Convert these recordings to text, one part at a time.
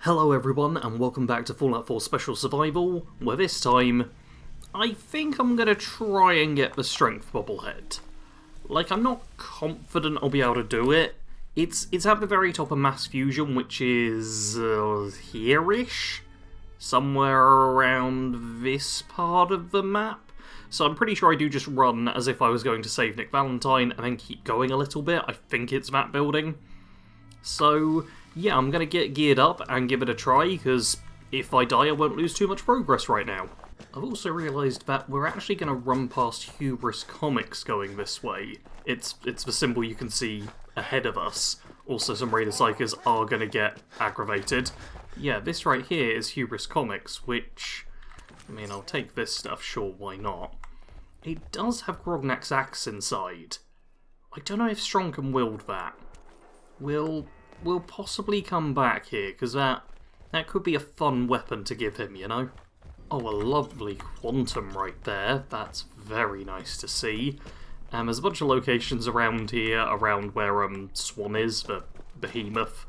Hello everyone and welcome back to Fallout 4 Special Survival, where this time, I think I'm going to try and get the Strength Bobblehead. Like, I'm not confident I'll be able to do it. It's at the very top of Mass Fusion, which is here-ish? Somewhere around this part of the map. So I'm pretty sure I do just run as if I was going to save Nick Valentine and then keep going a little bit. I think it's that building. So yeah, I'm going to get geared up and give it a try, because if I die I won't lose too much progress right now. I've also realised that we're actually going to run past Hubris Comics going this way. It's the symbol you can see ahead of us. Also, some Raider Psychers are going to get aggravated. Yeah, this right here is Hubris Comics, which, I mean, I'll take this stuff, sure, why not? It does have Grognak's axe inside. I don't know if Strong can wield that. We'll possibly come back here, because that could be a fun weapon to give him, you know? Oh, a lovely quantum right there. That's very nice to see. There's a bunch of locations around here, around where Swan is, the behemoth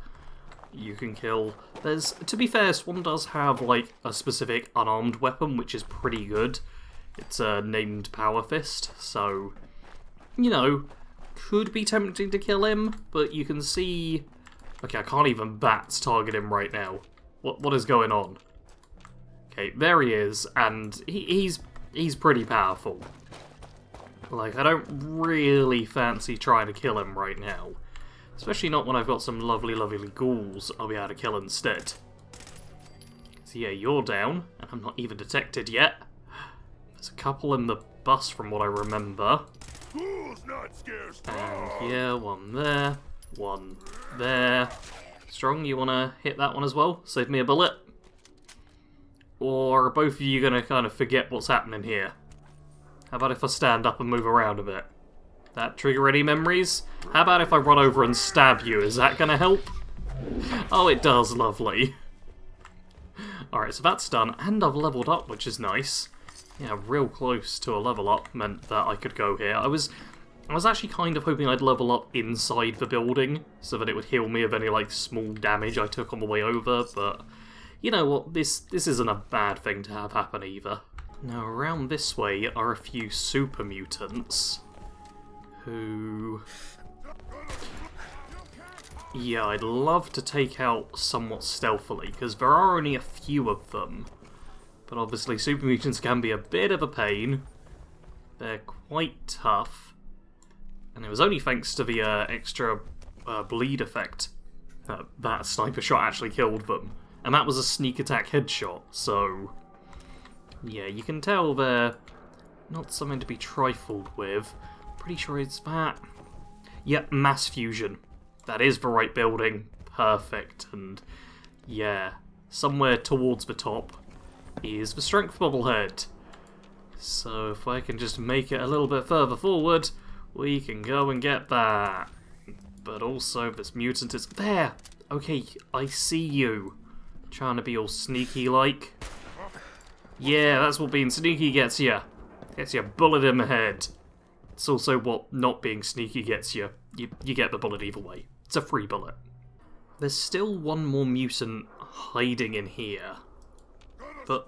you can kill. To be fair, Swan does have, like, a specific unarmed weapon, which is pretty good. It's named Power Fist, so, you know, could be tempting to kill him, but you can see... Okay, I can't even bats target him right now. What is going on? Okay, there he is, and he's pretty powerful. Like, I don't really fancy trying to kill him right now. Especially not when I've got some lovely, lovely ghouls I'll be able to kill instead. So yeah, you're down, and I'm not even detected yet. There's a couple in the bus from what I remember. And yeah, one there, one there. Strong, you want to hit that one as well? Save me a bullet? Or are both of you going to kind of forget what's happening here? How about if I stand up and move around a bit? That trigger any memories? How about if I run over and stab you? Is that going to help? Oh, it does. Lovely. Alright, so that's done. And I've leveled up, which is nice. Yeah, real close to a level up meant that I could go here. I was actually kind of hoping I'd level up inside the building, so that it would heal me of any, like, small damage I took on the way over, but you know what, this isn't a bad thing to have happen either. Now, around this way are a few super mutants, who... yeah, I'd love to take out somewhat stealthily, because there are only a few of them. But obviously super mutants can be a bit of a pain. They're quite tough. And it was only thanks to the extra bleed effect that sniper shot actually killed them. And that was a sneak attack headshot, so... yeah, you can tell they're not something to be trifled with. Pretty sure it's that. Yep, Mass Fusion. That is the right building. Perfect. And yeah, somewhere towards the top is the Strength Bobblehead. So if I can just make it a little bit further forward, we can go and get that. But also, this mutant is... there! Okay, I see you. Trying to be all sneaky-like. Yeah, that's what being sneaky gets you. Gets you a bullet in the head. It's also what not being sneaky gets you. You get the bullet either way. It's a free bullet. There's still one more mutant hiding in here. But,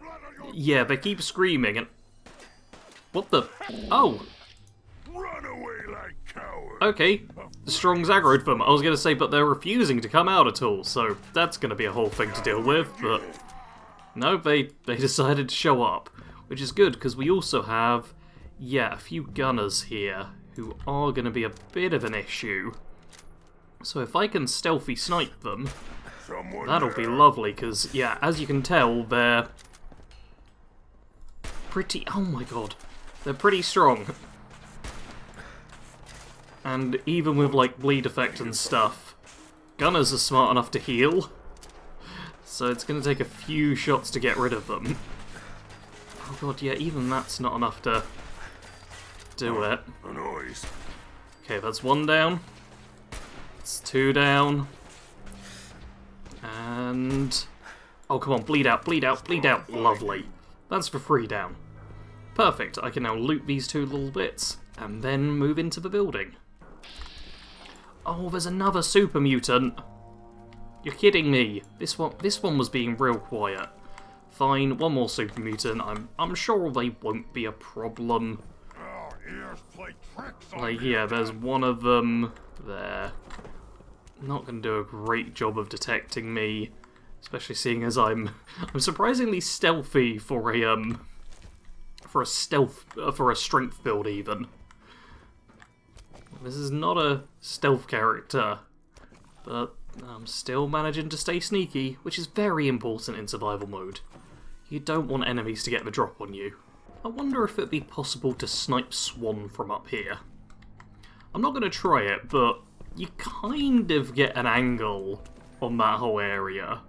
yeah, they keep screaming and... what the... oh! Run away like cowards. Okay, Strong's aggroed them. I was going to say, but they're refusing to come out at all, so that's going to be a whole thing to deal with, but... no, they decided to show up, which is good, because we also have, yeah, a few gunners here, who are going to be a bit of an issue. So if I can stealthy snipe them, that'll be lovely, because, yeah, as you can tell, they're pretty... oh my god. They're pretty strong. And even with, like, bleed effect and stuff, gunners are smart enough to heal. So it's going to take a few shots to get rid of them. Oh god, yeah, even that's not enough to do it. Okay, that's one down. It's two down. And... oh, come on, bleed out, bleed out, bleed out. Lovely. That's for free down. Perfect, I can now loot these two little bits, and then move into the building. Oh, there's another super mutant. You're kidding me. This one was being real quiet. Fine, one more super mutant. I'm sure they won't be a problem. Our ears play tricks on Like, me. yeah, there's one of them there. Not going to do a great job of detecting me, especially seeing as I'm surprisingly stealthy for a strength build even. This is not a stealth character, but I'm still managing to stay sneaky, which is very important in survival mode. You don't want enemies to get the drop on you. I wonder if it'd be possible to snipe Swan from up here. I'm not going to try it, but you kind of get an angle on that whole area.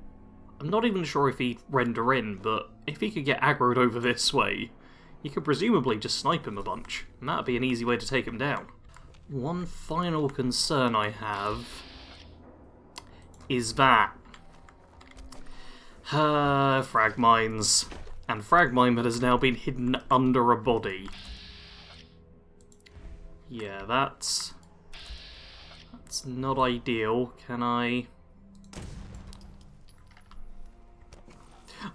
I'm not even sure if he'd render in, but if he could get aggroed over this way, you could presumably just snipe him a bunch, and that'd be an easy way to take him down. One final concern I have is that frag mines, and frag mine that has now been hidden under a body. Yeah, that's not ideal. Can I?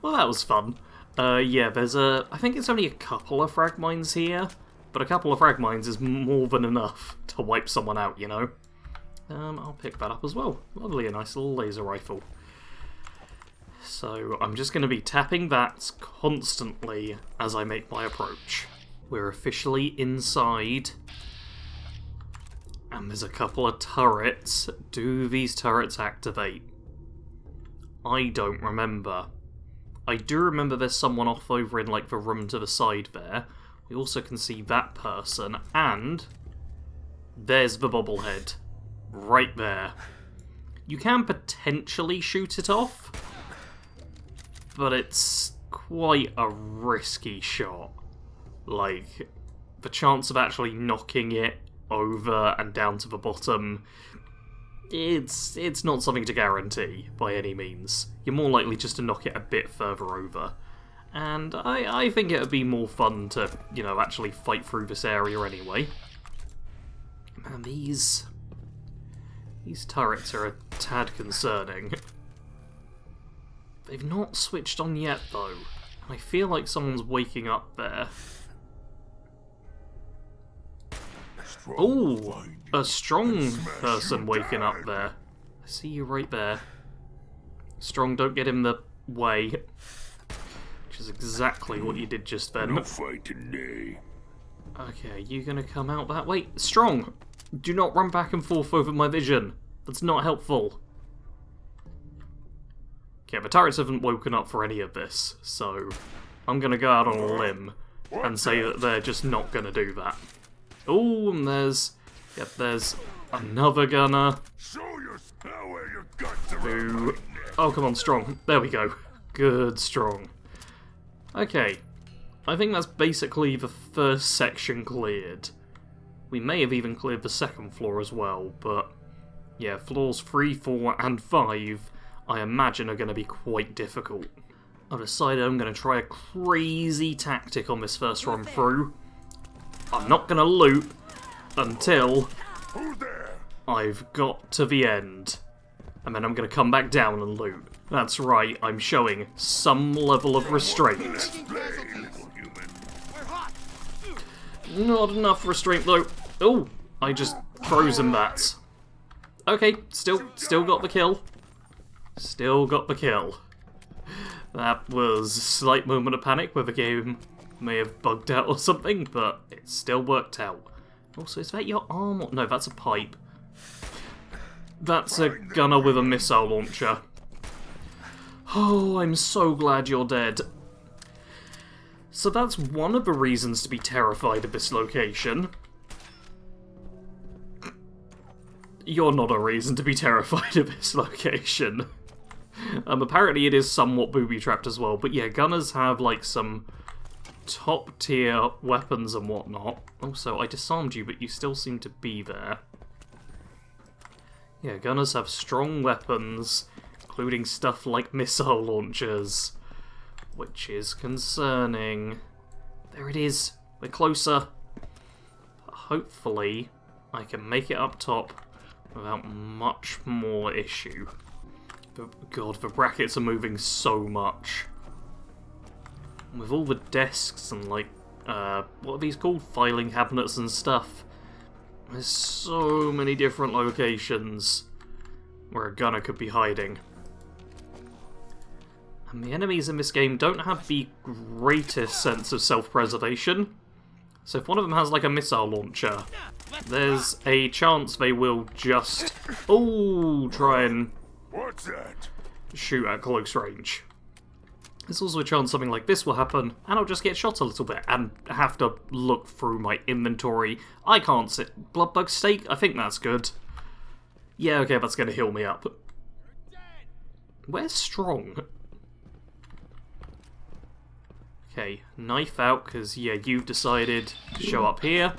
Well, that was fun. Yeah, I think it's only a couple of frag mines here, but a couple of frag mines is more than enough to wipe someone out, you know? I'll pick that up as well. Lovely, a nice little laser rifle. So I'm just going to be tapping that constantly as I make my approach. We're officially inside, and there's a couple of turrets. Do these turrets activate? I don't remember. I do remember there's someone off over in like the room to the side there. We also can see that person, and there's the bobblehead. Right there. You can potentially shoot it off, but it's quite a risky shot. Like, the chance of actually knocking it over and down to the bottom, it's not something to guarantee by any means. You're more likely just to knock it a bit further over. And I think it would be more fun to, you know, actually fight through this area anyway. Man, these turrets are a tad concerning. They've not switched on yet, though. And I feel like someone's waking up there. Oh, a strong person waking up there. I see you right there. Strong, don't get in the way. Which is exactly what you did just then. No fight today. Okay, are you gonna come out that way? Strong! Do not run back and forth over my vision. That's not helpful. Okay, the turrets haven't woken up for any of this, so I'm gonna go out on a limb and say that they're just not gonna do that. Oh, and there's another gunner. Show your power, your guts are Who... Oh, come on, Strong. There we go. Good, Strong. Okay, I think that's basically the first section cleared. We may have even cleared the second floor as well, but yeah, floors 3, 4, and 5, I imagine are going to be quite difficult. I've decided I'm going to try a crazy tactic on this first run through. I'm not going to loot until Who's there? I've got to the end, and then I'm going to come back down and loot. That's right, I'm showing some level of restraint. Little human. Not enough restraint though. Oh, I just froze him that. Okay, still got the kill. Still got the kill. That was a slight moment of panic where the game may have bugged out or something, but it still worked out. Also, is that your arm? No, that's a pipe. That's a gunner with a missile launcher. Oh, I'm so glad you're dead. So that's one of the reasons to be terrified of this location. You're not a reason to be terrified of this location. Apparently it is somewhat booby-trapped as well, but yeah, gunners have, like, some top-tier weapons and whatnot. Also, I disarmed you, but you still seem to be there. Yeah, gunners have strong weapons, including stuff like missile launchers, which is concerning. There it is. We're closer. But hopefully, I can make it up top without much more issue. God, the brackets are moving so much. With all the desks and, like, what are these called? Filing cabinets and stuff. There's so many different locations where a gunner could be hiding. And the enemies in this game don't have the greatest sense of self-preservation. So if one of them has, like, a missile launcher, there's a chance they will just, try and What's that? shoot at close range. There's also a chance something like this will happen, and I'll just get shot a little bit, and have to look through my inventory. I can't sit. Bloodbug steak? I think that's good. Yeah, okay, that's going to heal me up. Where's Strong? Okay, knife out, because, yeah, you've decided to show up here.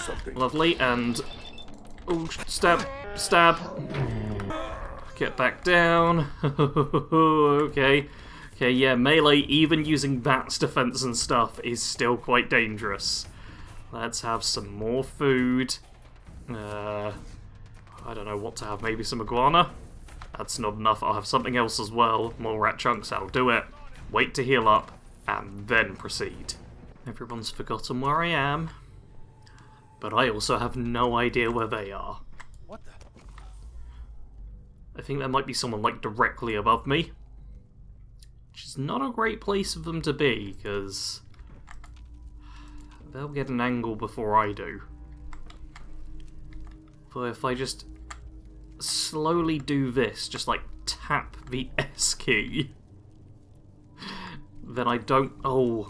Something. Lovely, and... Oh, stab, stab. Get back down. Okay. Okay, yeah, melee, even using that's defense and stuff, is still quite dangerous. Let's have some more food. I don't know what to have. Maybe some iguana? That's not enough. I'll have something else as well. More rat chunks, that'll do it. Wait to heal up, and then proceed. Everyone's forgotten where I am. But I also have no idea where they are. What the? I think there might be someone, like, directly above me. Which is not a great place for them to be, because they'll get an angle before I do. But if I just slowly do this, just, like, tap the S key, then I don't... Oh,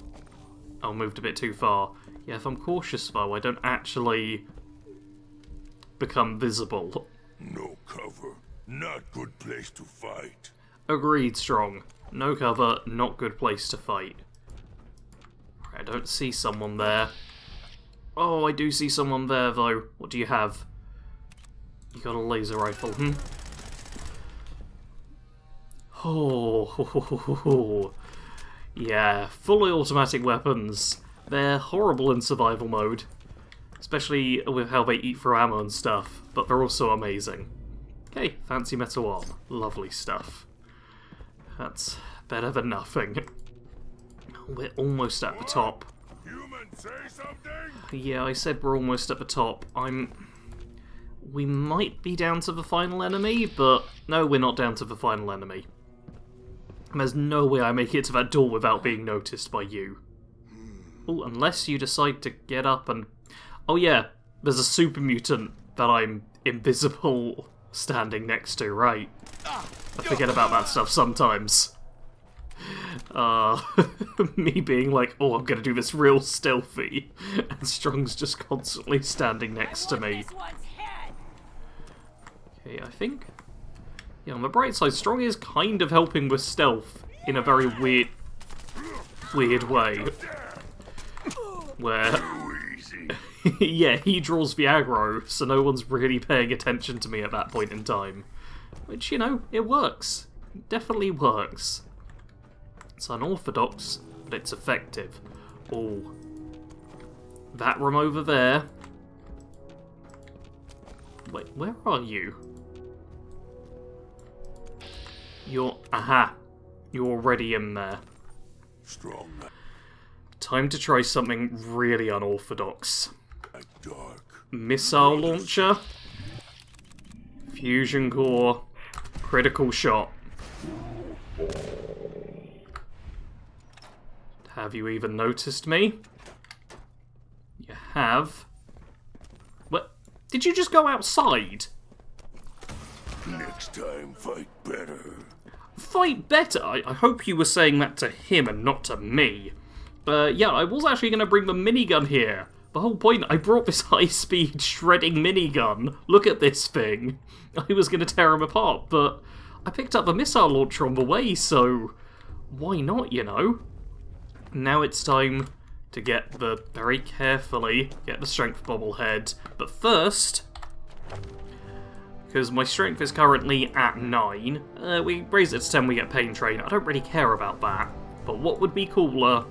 I moved a bit too far. Yeah, if I'm cautious, though, I don't actually become visible. No cover. Not good place to fight. Agreed, Strong. No cover, not good place to fight. I don't see someone there. Oh, I do see someone there, though. What do you have? You got a laser rifle, Oh, yeah, fully automatic weapons. They're horrible in survival mode, especially with how they eat through ammo and stuff, but they're also amazing. Okay, fancy metal arm. Lovely stuff. That's better than nothing. We're almost at the top. Human, say something? Yeah, I said we're almost at the top. We might be down to the final enemy, but no, we're not down to the final enemy. There's no way I make it to that door without being noticed by you. Oh, unless you decide to get up and... Oh yeah, there's a super mutant that I'm invisible standing next to, right? I forget about that stuff sometimes. Me being like, oh, I'm gonna do this real stealthy, and Strong's just constantly standing next to me. Okay, I think... Yeah, on the bright side, Strong is kind of helping with stealth in a very weird way. Where... yeah, he draws the aggro, so no one's really paying attention to me at that point in time. Which, you know, it works. It definitely works. It's unorthodox, but it's effective. Oh. That room over there. Wait, where are you? Aha. You're already in there. Strong. Time to try something really unorthodox. Dark. Missile launcher. Fusion core. Critical shot. Have you even noticed me? You have. What? Did you just go outside? Next time, fight better. Fight better? I hope you were saying that to him and not to me. Yeah, I was actually going to bring the minigun here. The whole point, I brought this high-speed shredding minigun. Look at this thing. I was going to tear him apart, but I picked up a missile launcher on the way, so why not, you know? Now it's time to get the, very carefully, get the Strength Bobblehead. But first, because my strength is currently at 9, we raise it to 10, we get Pain Train. I don't really care about that. But what would be cooler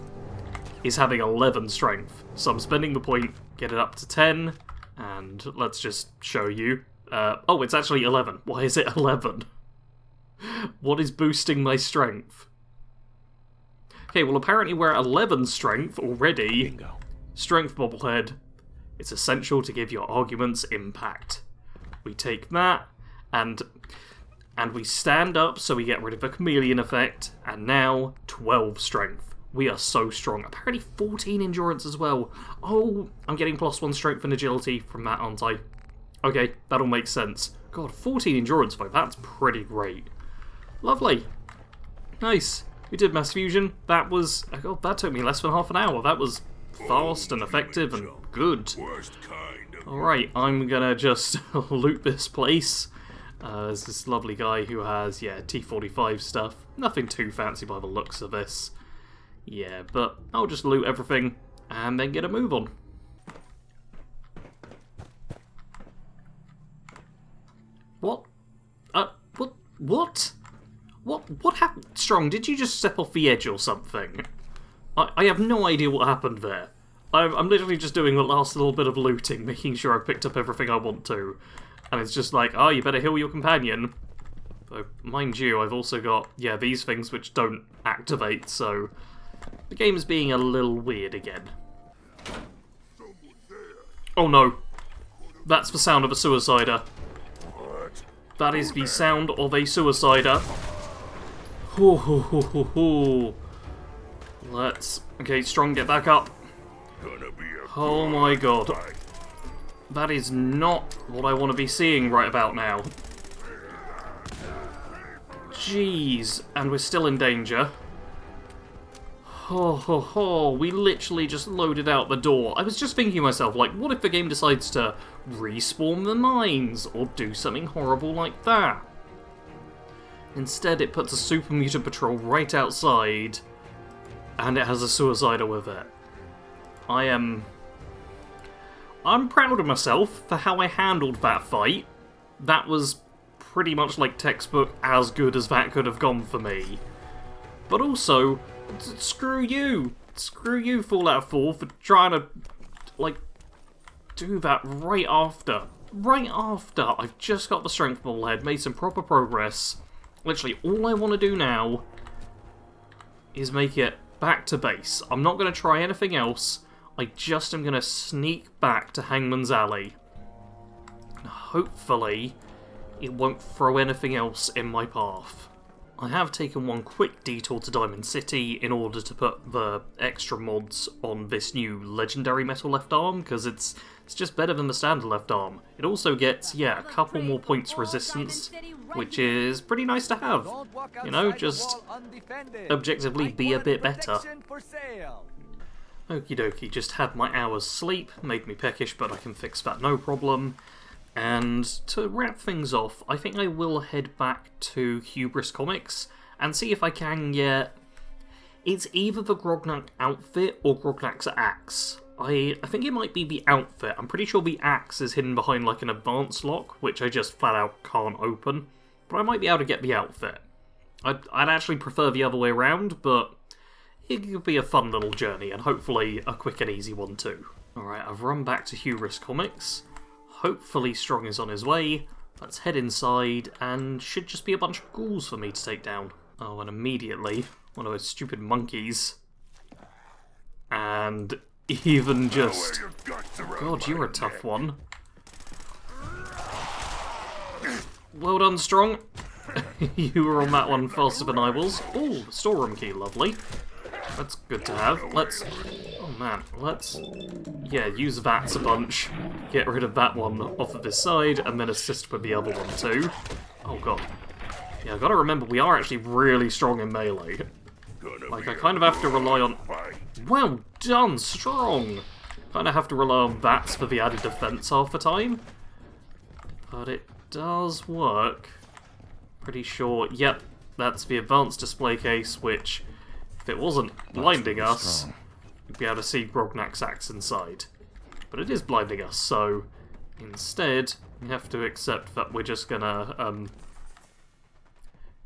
is having 11 strength. So I'm spending the point, get it up to 10, and let's just show you. Oh, it's actually 11. Why is it 11? What is boosting my strength? Okay, well apparently we're at 11 strength already. Bingo. Strength Bobblehead. It's essential to give your arguments impact. We take that, and we stand up so we get rid of the chameleon effect, and now 12 strength. We are so strong. Apparently 14 endurance as well. Oh, I'm getting +1 strength and agility from that, aren't I? Okay, that'll make sense. God, 14 endurance though, that's pretty great. Lovely. Nice. We did mass fusion. That was... oh, that took me less than half an hour. That was fast and effective and good. Worst kind of Alright, I'm gonna just loot this place. There's this lovely guy who has, yeah, T45 stuff. Nothing too fancy by the looks of this. Yeah, but I'll just loot everything and then get a move on. What? What? What happened? Strong, did you just step off the edge or something? I have no idea what happened there. I'm literally just doing the last little bit of looting, making sure I've picked up everything I want to. And it's just like, oh, you better heal your companion. Though, mind you, I've also got, yeah, these things which don't activate, so the game is being a little weird again. Oh no. That's the sound of a suicider. That is the sound of a suicider. Ho ho ho ho ho. Let's... okay, Strong, get back up. gonna be a Oh my god. That is not what I want to be seeing right about now. Jeez, and we're still in danger. Ho ho ho, we literally just loaded out the door. I was just thinking to myself, like, what if the game decides to respawn the mines, or do something horrible like that? Instead, it puts a super mutant patrol right outside, and it has a suicider with it. I'm proud of myself for how I handled that fight. That was pretty much like textbook as good as that could have gone for me. But also, screw you! Screw you, Fallout 4, for trying to, like, do that right after. Right after I've just got the Strength Bobblehead, made some proper progress. Literally, all I want to do now is make it back to base. I'm not going to try anything else. I just am going to sneak back to Hangman's Alley. And hopefully, it won't throw anything else in my path. I have taken one quick detour to Diamond City in order to put the extra mods on this new legendary metal left arm, because it's just better than the standard left arm. It also gets, yeah, a couple more points resistance, which is pretty nice to have. You know, just objectively be a bit better. Okie dokie, just had my hour's sleep, made me peckish, but I can fix that no problem. And to wrap things off, I think I will head back to Hubris Comics and see if I can get... it's either the Grognak outfit or Grognak's axe. I think it might be the outfit. I'm pretty sure the axe is hidden behind like an advanced lock, which I just flat out can't open. But I might be able to get the outfit. I'd actually prefer the other way around, but it could be a fun little journey, and hopefully a quick and easy one too. Alright, I've run back to Hubris Comics. Hopefully Strong is on his way. Let's head inside, and should just be a bunch of ghouls for me to take down. Oh, and immediately, one of those stupid monkeys. And even just... God, you're a tough one. Well done, Strong. You were on that one faster than I was. Oh, storeroom key, lovely. That's good to have. Let's... oh man, let's... yeah, use VATS a bunch. Get rid of that one off of this side, and then assist with the other one too. Oh god. Yeah, I've got to remember, we are actually really strong in melee. Like, I kind of have to rely on... well done, Strong! Kind of have to rely on VATS for the added defense half the time. But it does work. Pretty sure... yep, that's the advanced display case, which... if it wasn't blinding us, we'd be able to see Grognak's axe inside. But it is blinding us, so instead, we have to accept that we're just gonna,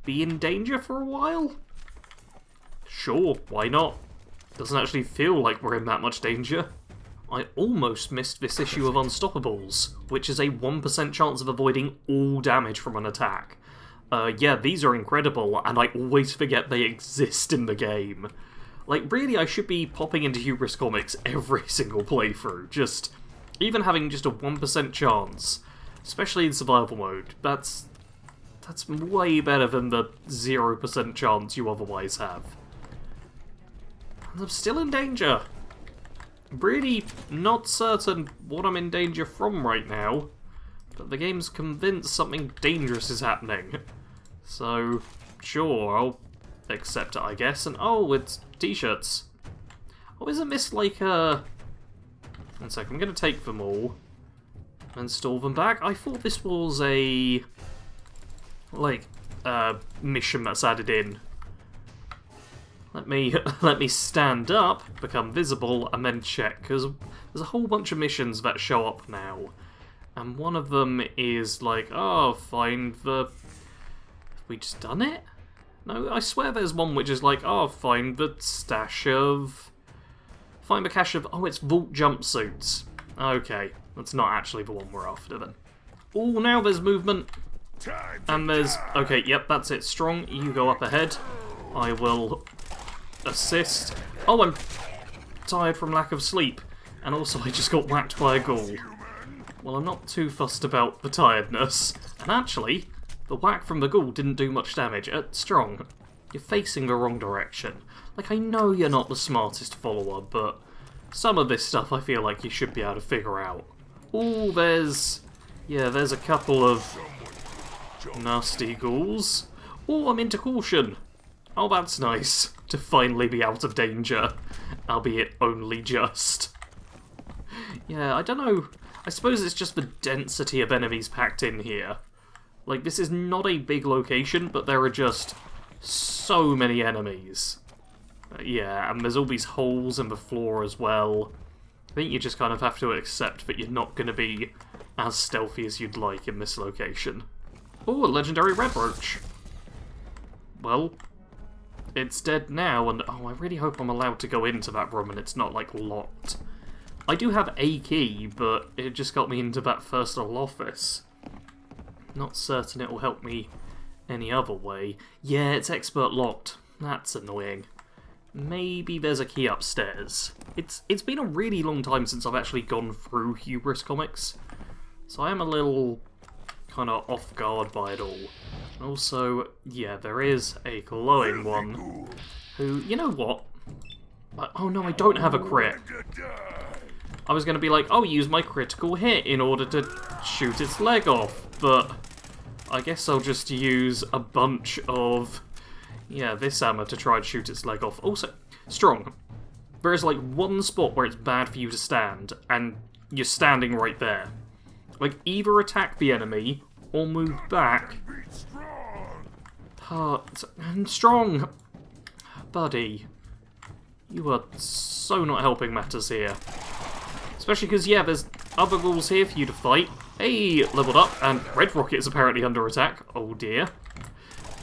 be in danger for a while? Sure, why not? Doesn't actually feel like we're in that much danger. I almost missed this issue of Unstoppables, which is a 1% chance of avoiding all damage from an attack. Yeah, these are incredible, and I always forget they exist in the game. Like, really, I should be popping into Hubris Comics every single playthrough. Just, even having just a 1% chance, especially in survival mode, that's way better than the 0% chance you otherwise have. And I'm still in danger. Really not certain what I'm in danger from right now, but the game's convinced something dangerous is happening. So, sure, I'll accept it, I guess. And oh, it's t-shirts. Oh, isn't this like a... One sec, I'm going to take them all and store them back. I thought this was a... like, mission that's added in. Let me stand up, become visible, and then check, because there's a whole bunch of missions that show up now. And one of them is like, oh, find the... Have we just done it? No, I swear there's one which is like, oh, find the stash of... Find the cache of... Oh, it's vault jumpsuits. Okay, that's not actually the one we're after then. Oh, now there's movement. And there's... Okay, yep, that's it. Strong, you go up ahead. I will assist. Oh, I'm tired from lack of sleep. And also I just got whacked by a ghoul. Well, I'm not too fussed about the tiredness. And actually, the whack from the ghoul didn't do much damage. Strong, you're facing the wrong direction. Like, I know you're not the smartest follower, but some of this stuff I feel like you should be able to figure out. Oh, there's... Yeah, there's a couple of nasty ghouls. Oh, I'm into caution. Oh, that's nice. To finally be out of danger. Albeit only just. Yeah, I don't know. I suppose it's just the density of enemies packed in here. Like, this is not a big location, but there are just so many enemies. Yeah, and there's all these holes in the floor as well. I think you just kind of have to accept that you're not going to be as stealthy as you'd like in this location. Oh, a legendary red roach. Well, it's dead now, and oh, I really hope I'm allowed to go into that room and it's not, like, locked. I do have a key, but it just got me into that first little office. Not certain it will help me any other way. Yeah, it's expert locked. That's annoying. Maybe there's a key upstairs. It's been a really long time since I've actually gone through Hubris Comics, so I am a little kind of off guard by it all. And also, yeah, there is a glowing one who, you know what? Oh no, I don't have a crit. I was going to be like, oh, use my critical hit in order to shoot its leg off, but I guess I'll just use a bunch of, yeah, this ammo to try and shoot its leg off. Also, Strong, there is like one spot where it's bad for you to stand, and you're standing right there. Like, either attack the enemy, or move back. And Strong! Buddy, you are so not helping matters here. Especially because, yeah, there's other rules here for you to fight. Hey, leveled up, and Red Rocket is apparently under attack. Oh dear.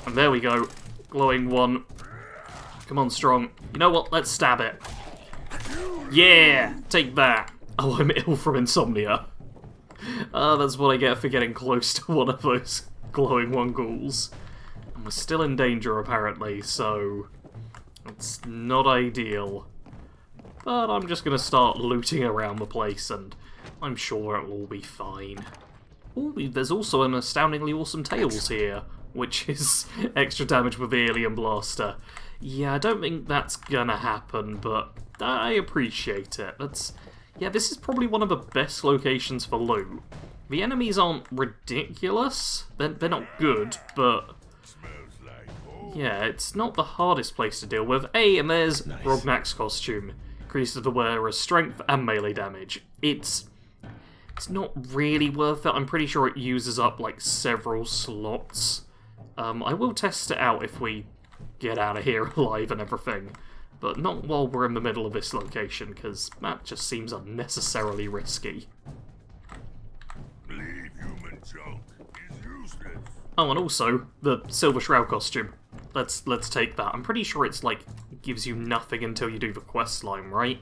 And there we go. Glowing one. Come on, Strong. You know what? Let's stab it. Yeah! Take that. Oh, I'm ill from insomnia. That's what I get for getting close to one of those glowing one ghouls. And we're still in danger, apparently, so it's not ideal. But I'm just going to start looting around the place, and I'm sure it'll all be fine. Ooh, there's also an astoundingly awesome Tails here, which is extra damage with the Alien Blaster. Yeah, I don't think that's gonna happen, but I appreciate it. Yeah, this is probably one of the best locations for loot. The enemies aren't ridiculous. They're not good, but yeah, it's not the hardest place to deal with. Hey, and there's Rognak's costume. Increases the wearer's strength and melee damage. It's not really worth it. I'm pretty sure it uses up like several slots. I will test it out if we get out of here alive and everything, but not while we're in the middle of this location, because that just seems unnecessarily risky. Leave human junk is useless. Oh, and also the Silver Shroud costume. Let's take that. I'm pretty sure it's like gives you nothing until you do the quest line, right?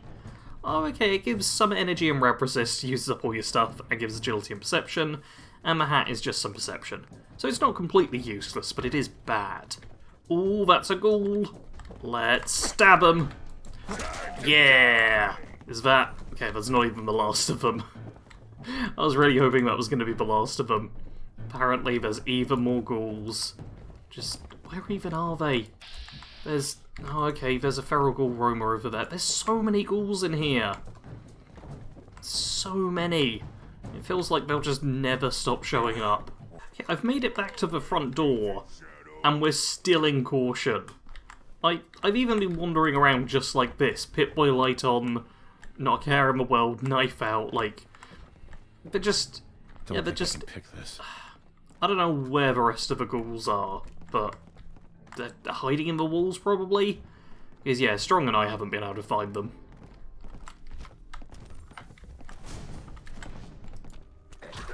Oh, okay, it gives some energy and rep resist, uses up all your stuff, and gives agility and perception, and the hat is just some perception. So it's not completely useless, but it is bad. Ooh, that's a ghoul. Let's stab him. Yeah! Is that... Okay, that's not even the last of them. I was really hoping that was going to be the last of them. Apparently there's even more ghouls. Just... where even are they? There's... oh, okay, there's a feral ghoul roamer over there. There's so many ghouls in here. So many. It feels like they'll just never stop showing up. Okay, I've made it back to the front door, and we're still in caution. I've even been wandering around just like this. Pip-Boy light on, not a care in the world, knife out, like... they're just... yeah, they're just... pick this. I don't know where the rest of the ghouls are, but... they're hiding in the walls, probably? Because, yeah, Strong and I haven't been able to find them.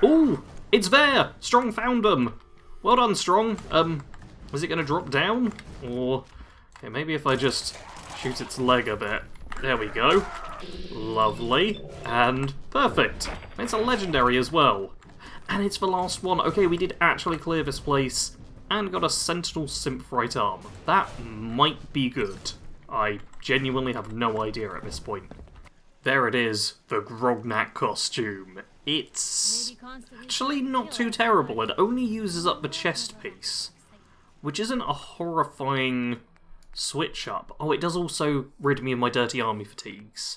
Ooh! It's there! Strong found them! Well done, Strong. Is it going to drop down? Or... okay, maybe if I just shoot its leg a bit. There we go. Lovely. And perfect. It's a legendary as well. And it's the last one. Okay, we did actually clear this place. And got a Sentinel Simp right arm. That might be good. I genuinely have no idea at this point. There it is, the Grognak costume. It's actually not too terrible. It only uses up the chest piece, which isn't a horrifying switch up. Oh, it does also rid me of my dirty army fatigues.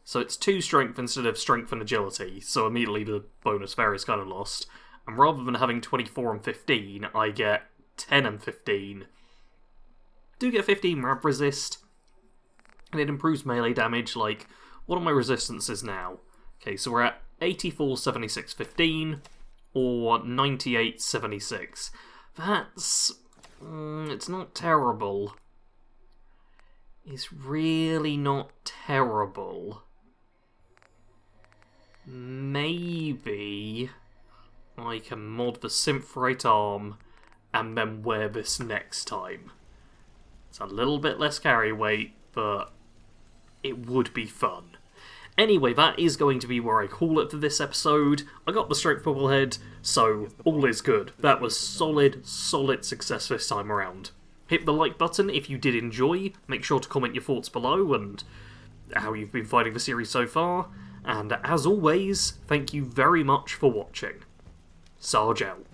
So it's 2 strength instead of strength and agility, so immediately the bonus there is kind of lost. And rather than having 24 and 15, I get 10 and 15. Do get 15 rab resist, and it improves melee damage. Like, what are my resistances now? Okay, so we're at 84, 76, 15, or 98, 76. That's... it's not terrible. It's really not terrible. Maybe I can mod the Synth right arm and then wear this next time. It's a little bit less carry weight, but it would be fun. Anyway, that is going to be where I call it for this episode. I got the Strength Bobblehead, so all is good. That was solid success this time around. Hit the like button if you did enjoy. Make sure to comment your thoughts below and how you've been finding the series so far. And as always, thank you very much for watching. Sarge out.